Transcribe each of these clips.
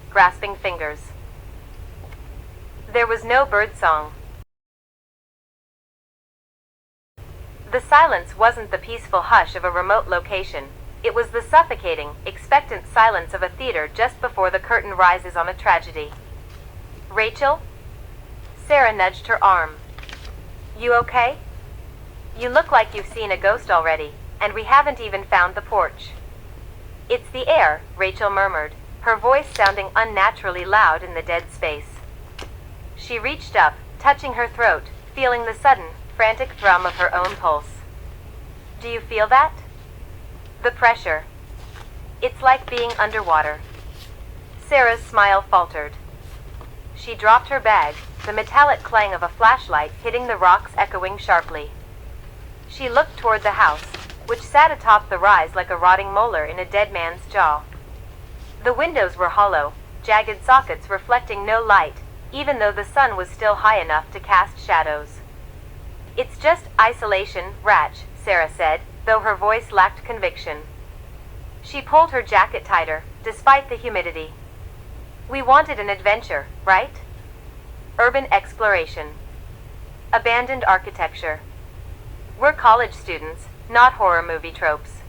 grasping fingers. There was no birdsong. The silence wasn't the peaceful hush of a remote location. It was the suffocating, expectant silence of a theater just before the curtain rises on a tragedy. "Rachel?" Sarah nudged her arm. "You okay? You look like you've seen a ghost already, and we haven't even found the porch." "It's the air," Rachel murmured, her voice sounding unnaturally loud in the dead space. She reached up, touching her throat, feeling the sudden, frantic thrum of her own pulse. "Do you feel that? The pressure. It's like being underwater." Sarah's smile faltered. She dropped her bag, the metallic clang of a flashlight hitting the rocks echoing sharply. She looked toward the house, which sat atop the rise like a rotting molar in a dead man's jaw. The windows were hollow, jagged sockets reflecting no light, even though the sun was still high enough to cast shadows. "It's just isolation, Ratch," Sarah said, though her voice lacked conviction. She pulled her jacket tighter, despite the humidity. "We wanted an adventure, right? Urban exploration. Abandoned architecture. We're college students, not horror movie tropes.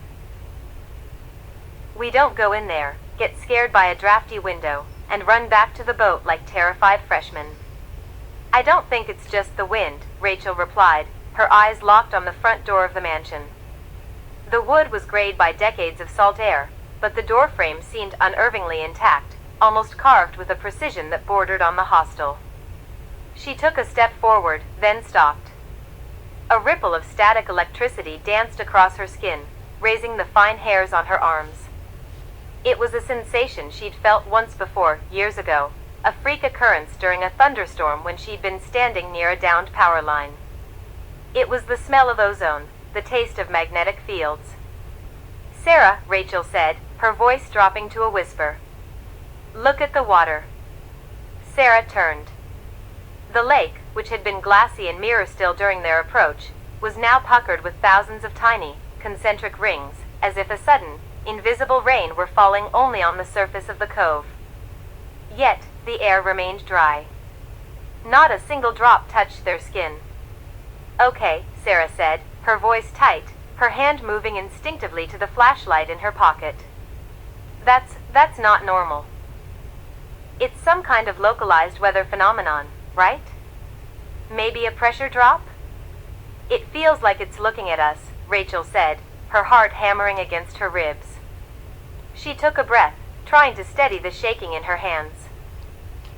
We don't go in there, get scared by a drafty window, and run back to the boat like terrified freshmen." "I don't think it's just the wind," Rachel replied, her eyes locked on the front door of the mansion. The wood was grayed by decades of salt air, but the doorframe seemed unnervingly intact, almost carved with a precision that bordered on the hostile. She took a step forward, then stopped. A ripple of static electricity danced across her skin, raising the fine hairs on her arms. It was a sensation she'd felt once before, years ago, a freak occurrence during a thunderstorm when she'd been standing near a downed power line. It was the smell of ozone, the taste of magnetic fields. "Sarah," Rachel said, her voice dropping to a whisper. "Look at the water." Sarah turned. The lake, which had been glassy and mirror-still during their approach, was now puckered with thousands of tiny, concentric rings, as if a sudden, invisible rain were falling only on the surface of the cove. Yet, the air remained dry. Not a single drop touched their skin. "Okay," Sarah said, her voice tight, her hand moving instinctively to the flashlight in her pocket. That's not normal. It's some kind of localized weather phenomenon, right? Maybe a pressure drop?" "It feels like it's looking at us," Rachel said, her heart hammering against her ribs. She took a breath, trying to steady the shaking in her hands.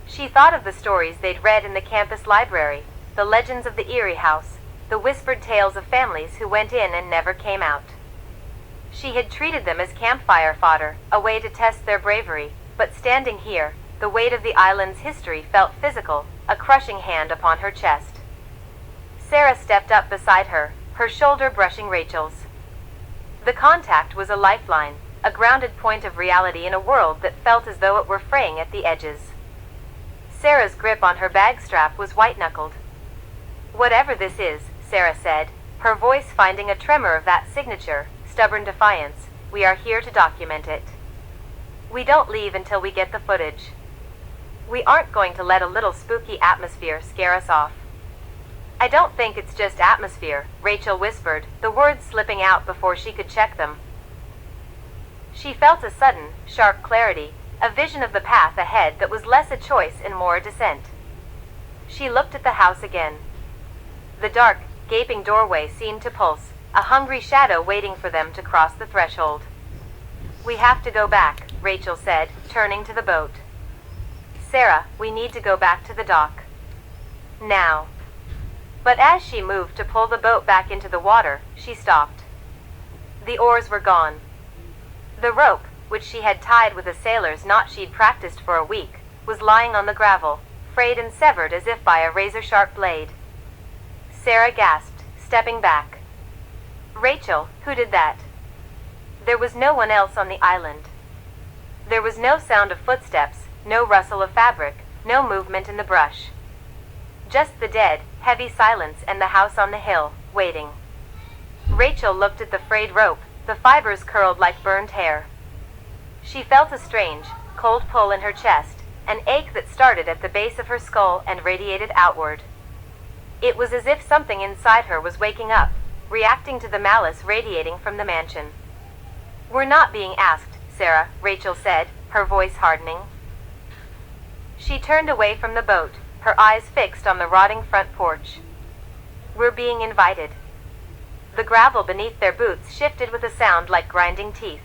She thought of the stories they'd read in the campus library, the legends of the Eerie House, the whispered tales of families who went in and never came out. She had treated them as campfire fodder, a way to test their bravery, but standing here, the weight of the island's history felt physical, a crushing hand upon her chest. Sarah stepped up beside her, her shoulder brushing Rachel's. The contact was a lifeline, a grounded point of reality in a world that felt as though it were fraying at the edges. Sarah's grip on her bag strap was white-knuckled. "Whatever this is," Sarah said, her voice finding a tremor of that signature, stubborn defiance, "we are here to document it. We don't leave until we get the footage. We aren't going to let a little spooky atmosphere scare us off." "I don't think it's just atmosphere," Rachel whispered, the words slipping out before she could check them. She felt a sudden, sharp clarity, a vision of the path ahead that was less a choice and more a descent. She looked at the house again. The dark, gaping doorway seemed to pulse, a hungry shadow waiting for them to cross the threshold. "We have to go back," Rachel said, turning to the boat. "Sarah, we need to go back to the dock. Now." But as she moved to pull the boat back into the water, she stopped. The oars were gone. The rope, which she had tied with a sailor's knot she'd practiced for a week, was lying on the gravel, frayed and severed as if by a razor-sharp blade. Sarah gasped, stepping back. "Rachel, who did that?" There was no one else on the island. There was no sound of footsteps, no rustle of fabric, no movement in the brush. Just the dead, heavy silence and the house on the hill, waiting. Rachel looked at the frayed rope, the fibers curled like burned hair. She felt a strange, cold pull in her chest, an ache that started at the base of her skull and radiated outward. It was as if something inside her was waking up, reacting to the malice radiating from the mansion. "We're not being asked, Sarah," Rachel said, her voice hardening. She turned away from the boat, her eyes fixed on the rotting front porch. "We're being invited." The gravel beneath their boots shifted with a sound like grinding teeth.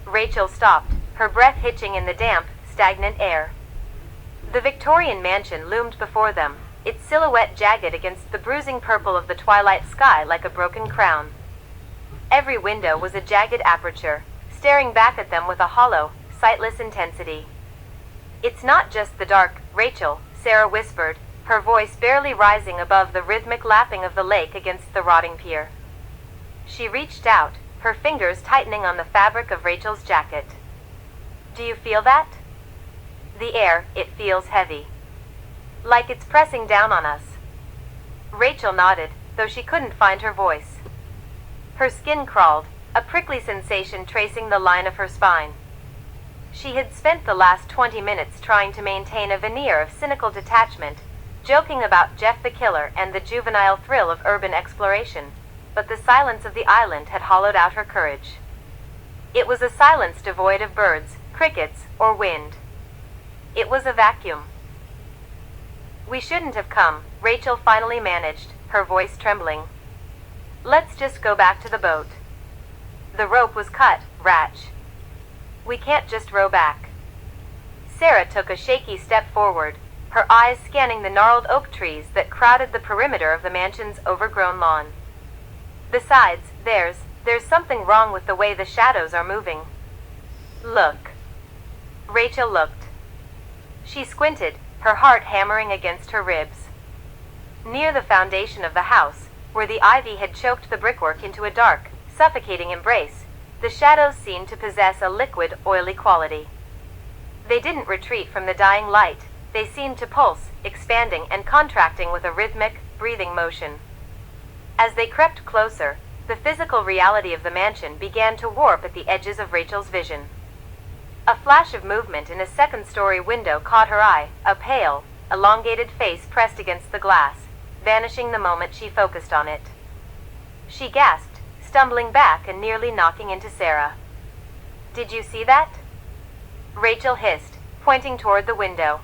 Rachel stopped, her breath hitching in the damp, stagnant air. The Victorian mansion loomed before them, its silhouette jagged against the bruising purple of the twilight sky like a broken crown. Every window was a jagged aperture, staring back at them with a hollow, sightless intensity. "It's not just the dark, Rachel," Sarah whispered, her voice barely rising above the rhythmic lapping of the lake against the rotting pier. She reached out, her fingers tightening on the fabric of Rachel's jacket. "Do you feel that?" "The air, it feels heavy. Like it's pressing down on us." Rachel nodded, though she couldn't find her voice. Her skin crawled, a prickly sensation tracing the line of her spine. She had spent the last 20 minutes trying to maintain a veneer of cynical detachment, joking about Jeff the Killer and the juvenile thrill of urban exploration, but the silence of the island had hollowed out her courage. It was a silence devoid of birds, crickets, or wind. It was a vacuum. "We shouldn't have come," Rachel finally managed, her voice trembling. "Let's just go back to the boat." "The rope was cut, Ratch. We can't just row back." Sarah took a shaky step forward, her eyes scanning the gnarled oak trees that crowded the perimeter of the mansion's overgrown lawn. "Besides, there's something wrong with the way the shadows are moving." "Look." Rachel looked. She squinted, her heart hammering against her ribs. Near the foundation of the house, where the ivy had choked the brickwork into a dark, suffocating embrace, the shadows seemed to possess a liquid, oily quality. They didn't retreat from the dying light, they seemed to pulse, expanding and contracting with a rhythmic, breathing motion. As they crept closer, the physical reality of the mansion began to warp at the edges of Rachel's vision. A flash of movement in a second-story window caught her eye, a pale, elongated face pressed against the glass, vanishing the moment she focused on it. She gasped, stumbling back and nearly knocking into Sarah. "Did you see that?" Rachel hissed, pointing toward the window.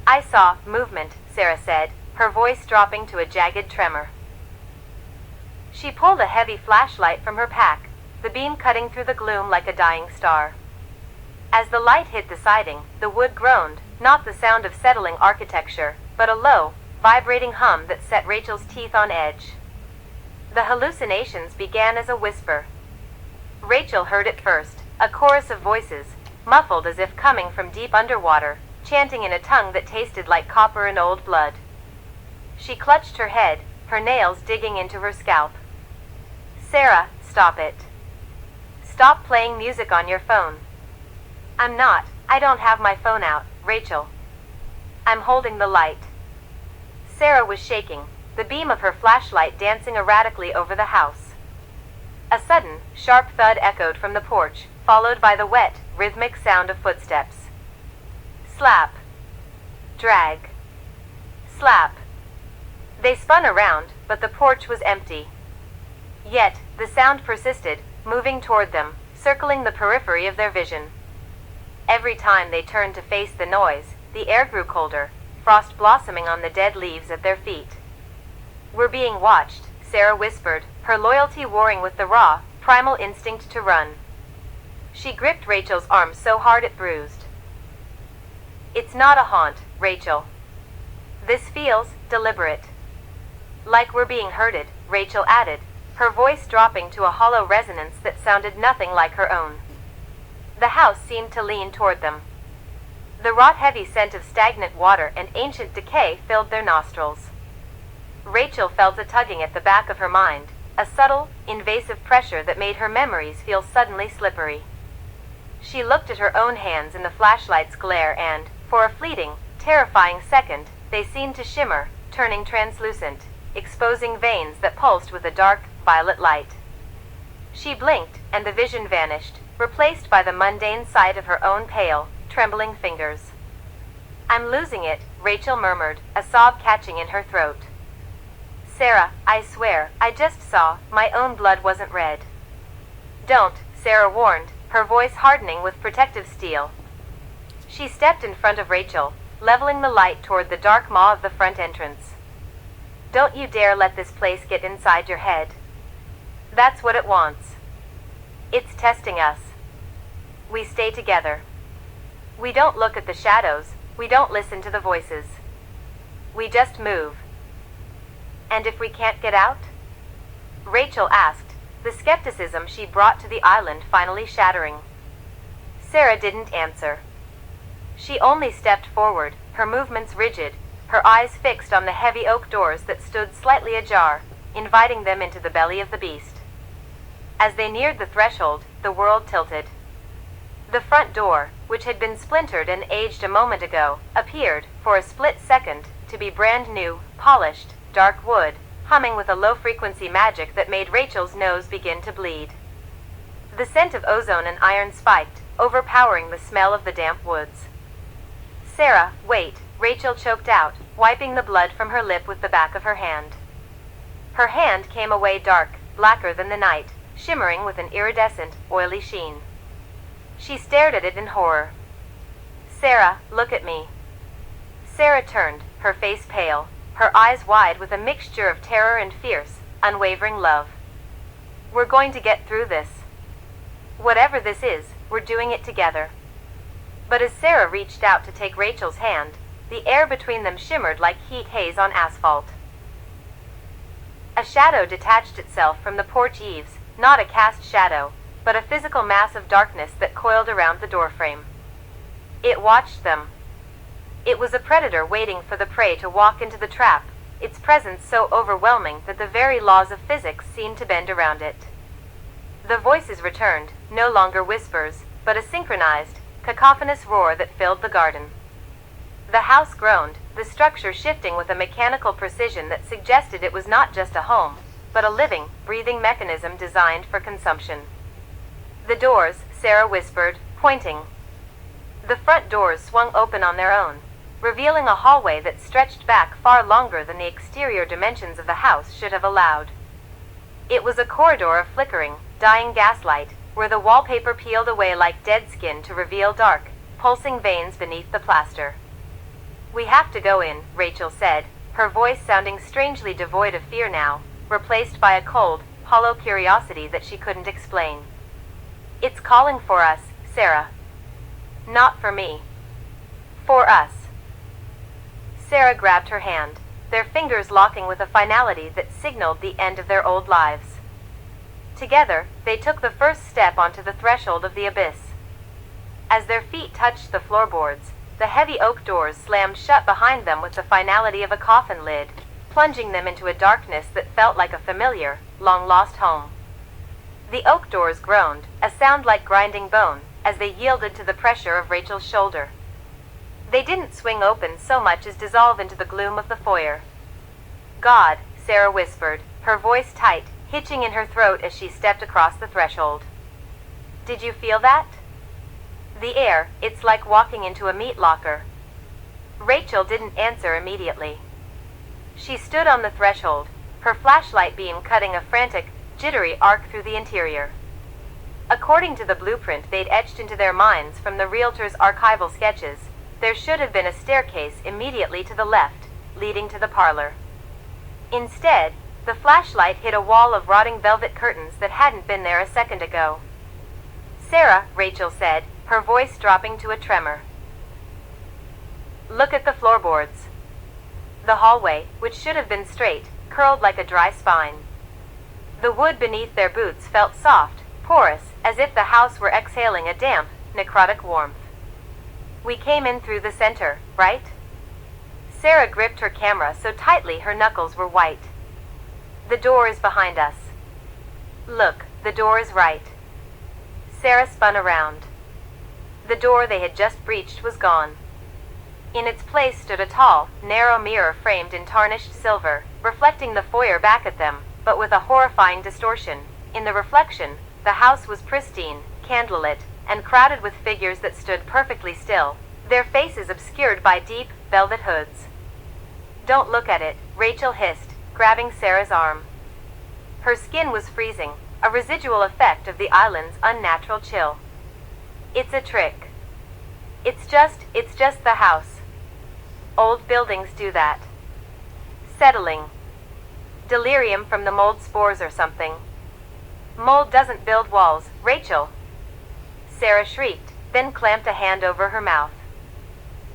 "I saw movement," Sarah said, her voice dropping to a jagged tremor. She pulled a heavy flashlight from her pack, the beam cutting through the gloom like a dying star. As the light hit the siding, the wood groaned, not the sound of settling architecture, but a low, vibrating hum that set Rachel's teeth on edge. The hallucinations began as a whisper. Rachel heard it first, a chorus of voices, muffled as if coming from deep underwater, chanting in a tongue that tasted like copper and old blood. She clutched her head, her nails digging into her scalp. "Sarah, stop it. Stop playing music on your phone." I don't have my phone out, Rachel. I'm holding the light." Sarah was shaking, the beam of her flashlight dancing erratically over the house. A sudden, sharp thud echoed from the porch, followed by the wet, rhythmic sound of footsteps. Slap. Drag. Slap. They spun around, but the porch was empty. Yet, the sound persisted, moving toward them, circling the periphery of their vision. Every time they turned to face the noise, the air grew colder, frost blossoming on the dead leaves at their feet. "We're being watched," Sarah whispered, her loyalty warring with the raw, primal instinct to run. She gripped Rachel's arm so hard it bruised. "It's not a haunt, Rachel. This feels deliberate. Like we're being herded," Rachel added, her voice dropping to a hollow resonance that sounded nothing like her own. The house seemed to lean toward them. The rot-heavy scent of stagnant water and ancient decay filled their nostrils. Rachel felt a tugging at the back of her mind, a subtle, invasive pressure that made her memories feel suddenly slippery. She looked at her own hands in the flashlight's glare and, for a fleeting, terrifying second, they seemed to shimmer, turning translucent, exposing veins that pulsed with a dark, violet light. She blinked, and the vision vanished, replaced by the mundane sight of her own pale, trembling fingers. "I'm losing it," Rachel murmured, a sob catching in her throat. "Sarah, I swear, I just saw, my own blood wasn't red." "Don't," Sarah warned, her voice hardening with protective steel. She stepped in front of Rachel, leveling the light toward the dark maw of the front entrance. "Don't you dare let this place get inside your head. That's what it wants. It's testing us. We stay together. We don't look at the shadows, we don't listen to the voices. We just move. And if we can't get out?" Rachel asked, the skepticism she brought to the island finally shattering. Sarah didn't answer. She only stepped forward, her movements rigid, her eyes fixed on the heavy oak doors that stood slightly ajar, inviting them into the belly of the beast. As they neared the threshold, the world tilted. The front door, which had been splintered and aged a moment ago, appeared, for a split second, to be brand new, polished, dark wood, humming with a low-frequency magic that made Rachel's nose begin to bleed. The scent of ozone and iron spiked, overpowering the smell of the damp woods. "Sarah, wait," Rachel choked out, wiping the blood from her lip with the back of her hand. Her hand came away dark, blacker than the night, shimmering with an iridescent, oily sheen. She stared at it in horror. "Sarah, look at me." Sarah turned, her face pale, her eyes wide with a mixture of terror and fierce, unwavering love. "We're going to get through this. Whatever this is, we're doing it together." But as Sarah reached out to take Rachel's hand, the air between them shimmered like heat haze on asphalt. A shadow detached itself from the porch eaves, not a cast shadow, but a physical mass of darkness that coiled around the doorframe. It watched them. It was a predator waiting for the prey to walk into the trap, its presence so overwhelming that the very laws of physics seemed to bend around it. The voices returned, no longer whispers, but a synchronized, cacophonous roar that filled the garden. The house groaned, the structure shifting with a mechanical precision that suggested it was not just a home, but a living, breathing mechanism designed for consumption. "The doors," Sarah whispered, pointing. The front doors swung open on their own, revealing a hallway that stretched back far longer than the exterior dimensions of the house should have allowed. It was a corridor of flickering, dying gaslight, where the wallpaper peeled away like dead skin to reveal dark, pulsing veins beneath the plaster. "We have to go in," Rachel said, her voice sounding strangely devoid of fear now, replaced by a cold, hollow curiosity that she couldn't explain. "It's calling for us, Sarah." "Not for me. For us." Sarah grabbed her hand, their fingers locking with a finality that signaled the end of their old lives. Together, they took the first step onto the threshold of the abyss. As their feet touched the floorboards, the heavy oak doors slammed shut behind them with the finality of a coffin lid, plunging them into a darkness that felt like a familiar, long-lost home. The oak doors groaned, a sound like grinding bone, as they yielded to the pressure of Rachel's shoulder. They didn't swing open so much as dissolve into the gloom of the foyer. "God," Sarah whispered, her voice tight, hitching in her throat as she stepped across the threshold. "Did you feel that? The air, it's like walking into a meat locker." Rachel didn't answer immediately. She stood on the threshold, her flashlight beam cutting a frantic, jittery arc through the interior. According to the blueprint they'd etched into their minds from the realtor's archival sketches, there should have been a staircase immediately to the left, leading to the parlor. Instead, the flashlight hit a wall of rotting velvet curtains that hadn't been there a second ago. "Sarah," Rachel said, her voice dropping to a tremor. "Look at the floorboards." The hallway, which should have been straight, curled like a dry spine. The wood beneath their boots felt soft, porous, as if the house were exhaling a damp, necrotic warmth. "We came in through the center, right?" Sarah gripped her camera so tightly her knuckles were white. "The door is behind us." "Look, the door is right." Sarah spun around. The door they had just breached was gone. In its place stood a tall, narrow mirror framed in tarnished silver, reflecting the foyer back at them, but with a horrifying distortion. In the reflection, the house was pristine, candlelit, and crowded with figures that stood perfectly still, their faces obscured by deep, velvet hoods. "Don't look at it," Rachel hissed, grabbing Sarah's arm. Her skin was freezing, a residual effect of the island's unnatural chill. "It's a trick. It's just the house. Old buildings do that. Settling. Delirium from the mold spores or something." "Mold doesn't build walls, Rachel," Sarah shrieked, then clamped a hand over her mouth.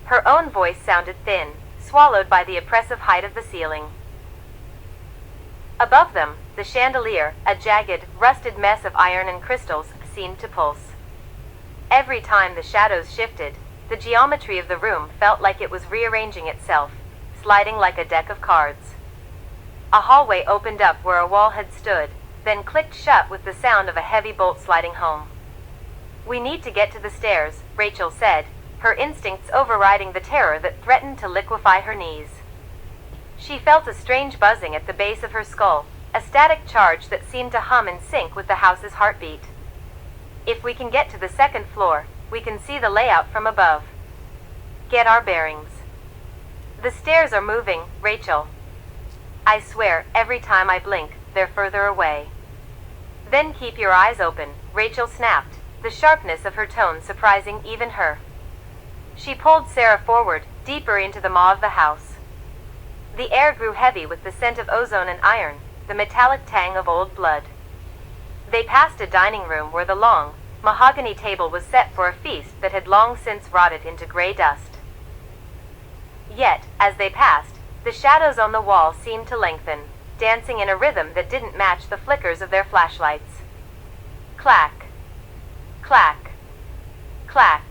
Her own voice sounded thin, swallowed by the oppressive height of the ceiling. Above them, the chandelier, a jagged, rusted mess of iron and crystals, seemed to pulse. Every time the shadows shifted, the geometry of the room felt like it was rearranging itself, sliding like a deck of cards. A hallway opened up where a wall had stood, then clicked shut with the sound of a heavy bolt sliding home. "We need to get to the stairs," Rachel said, her instincts overriding the terror that threatened to liquefy her knees. She felt a strange buzzing at the base of her skull, a static charge that seemed to hum in sync with the house's heartbeat. "If we can get to the second floor, we can see the layout from above. Get our bearings." "The stairs are moving, Rachel. I swear, every time I blink, they're further away." "Then keep your eyes open," Rachel snapped, the sharpness of her tone surprising even her. She pulled Sarah forward, deeper into the maw of the house. The air grew heavy with the scent of ozone and iron, the metallic tang of old blood. They passed a dining room where the long, mahogany table was set for a feast that had long since rotted into gray dust. Yet, as they passed, the shadows on the wall seemed to lengthen, dancing in a rhythm that didn't match the flickers of their flashlights. Clack. Clack. Clack.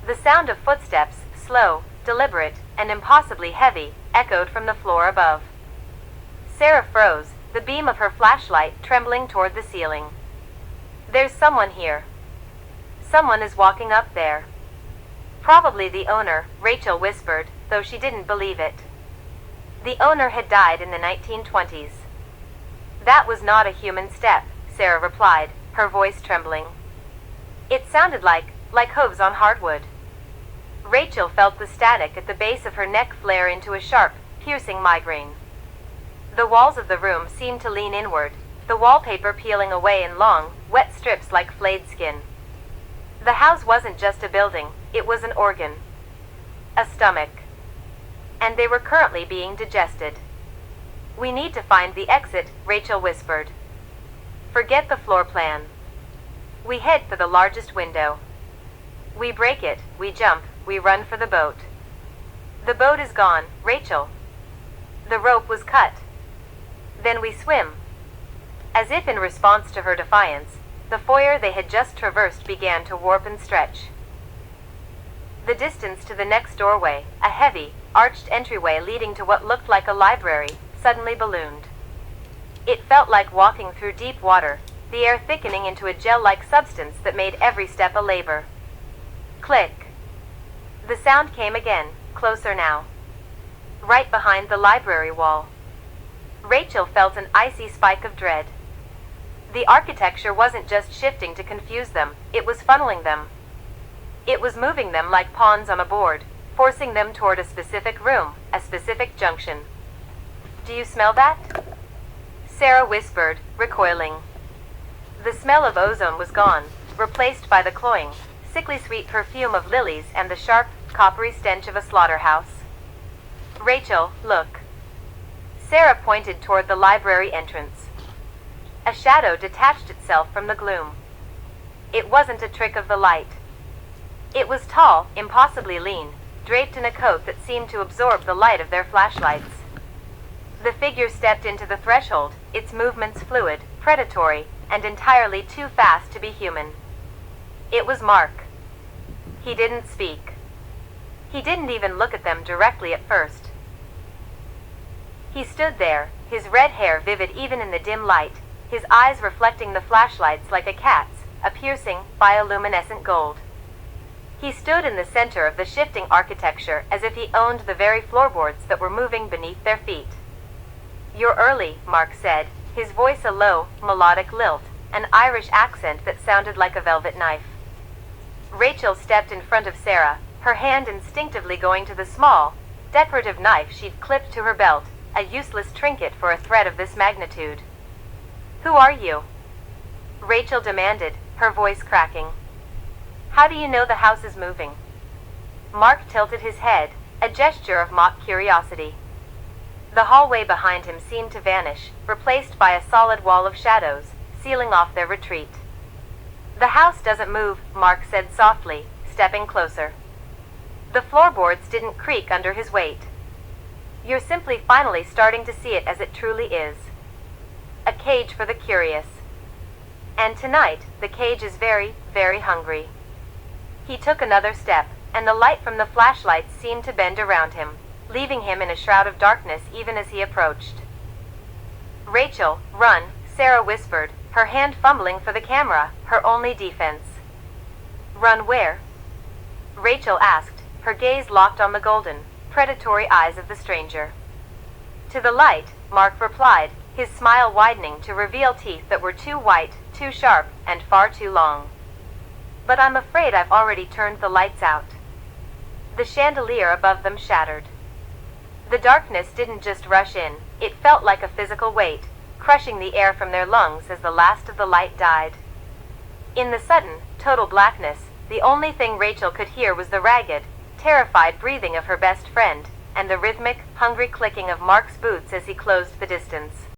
The sound of footsteps, slow, deliberate, and impossibly heavy, echoed from the floor above. Sarah froze, the beam of her flashlight trembling toward the ceiling. "There's someone here. Someone is walking up there." "Probably the owner," Rachel whispered, though she didn't believe it. The owner had died in the 1920s. "That was not a human step," Sarah replied, her voice trembling. "It sounded like hooves on hardwood." Rachel felt the static at the base of her neck flare into a sharp, piercing migraine. The walls of the room seemed to lean inward, the wallpaper peeling away in long, wet strips like flayed skin. The house wasn't just a building, it was an organ. A stomach. And they were currently being digested. "We need to find the exit," Rachel whispered. "Forget the floor plan. We head for the largest window. We break it, we jump, we run for the boat." "The boat is gone, Rachel. The rope was cut. Then we swim." As if in response to her defiance, the foyer they had just traversed began to warp and stretch. The distance to the next doorway, a heavy, arched entryway leading to what looked like a library, suddenly ballooned. It felt like walking through deep water, the air thickening into a gel-like substance that made every step a labor. Click. The sound came again, closer now. Right behind the library wall. Rachel felt an icy spike of dread. The architecture wasn't just shifting to confuse them, it was funneling them. It was moving them like pawns on a board, forcing them toward a specific room, a specific junction. "Do you smell that?" Sarah whispered, recoiling. The smell of ozone was gone, replaced by the cloying, sickly sweet perfume of lilies and the sharp, coppery stench of a slaughterhouse. "Rachel, look." Sarah pointed toward the library entrance. A shadow detached itself from the gloom. It wasn't a trick of the light. It was tall, impossibly lean, draped in a coat that seemed to absorb the light of their flashlights. The figure stepped into the threshold, its movements fluid, predatory, and entirely too fast to be human. It was Mark. He didn't speak. He didn't even look at them directly at first. He stood there, his red hair vivid even in the dim light, his eyes reflecting the flashlights like a cat's, a piercing, bioluminescent gold. He stood in the center of the shifting architecture as if he owned the very floorboards that were moving beneath their feet. "You're early," Mark said, his voice a low, melodic lilt, an Irish accent that sounded like a velvet knife. Rachel stepped in front of Sarah, her hand instinctively going to the small, decorative knife she'd clipped to her belt, a useless trinket for a threat of this magnitude. "Who are you?" Rachel demanded, her voice cracking. "How do you know the house is moving?" Mark tilted his head, a gesture of mock curiosity. The hallway behind him seemed to vanish, replaced by a solid wall of shadows, sealing off their retreat. "The house doesn't move," Mark said softly, stepping closer. The floorboards didn't creak under his weight. "You're simply finally starting to see it as it truly is. A cage for the curious. And tonight, the cage is very, very hungry." He took another step, and the light from the flashlights seemed to bend around him, leaving him in a shroud of darkness even as he approached. "Rachel, run," Sarah whispered, her hand fumbling for the camera, her only defense. "Run where?" Rachel asked, her gaze locked on the golden, predatory eyes of the stranger. "To the light," Mark replied, his smile widening to reveal teeth that were too white, too sharp, and far too long. "But I'm afraid I've already turned the lights out." The chandelier above them shattered. The darkness didn't just rush in, it felt like a physical weight, crushing the air from their lungs as the last of the light died. In the sudden, total blackness, the only thing Rachel could hear was the ragged, terrified breathing of her best friend, and the rhythmic, hungry clicking of Mark's boots as he closed the distance.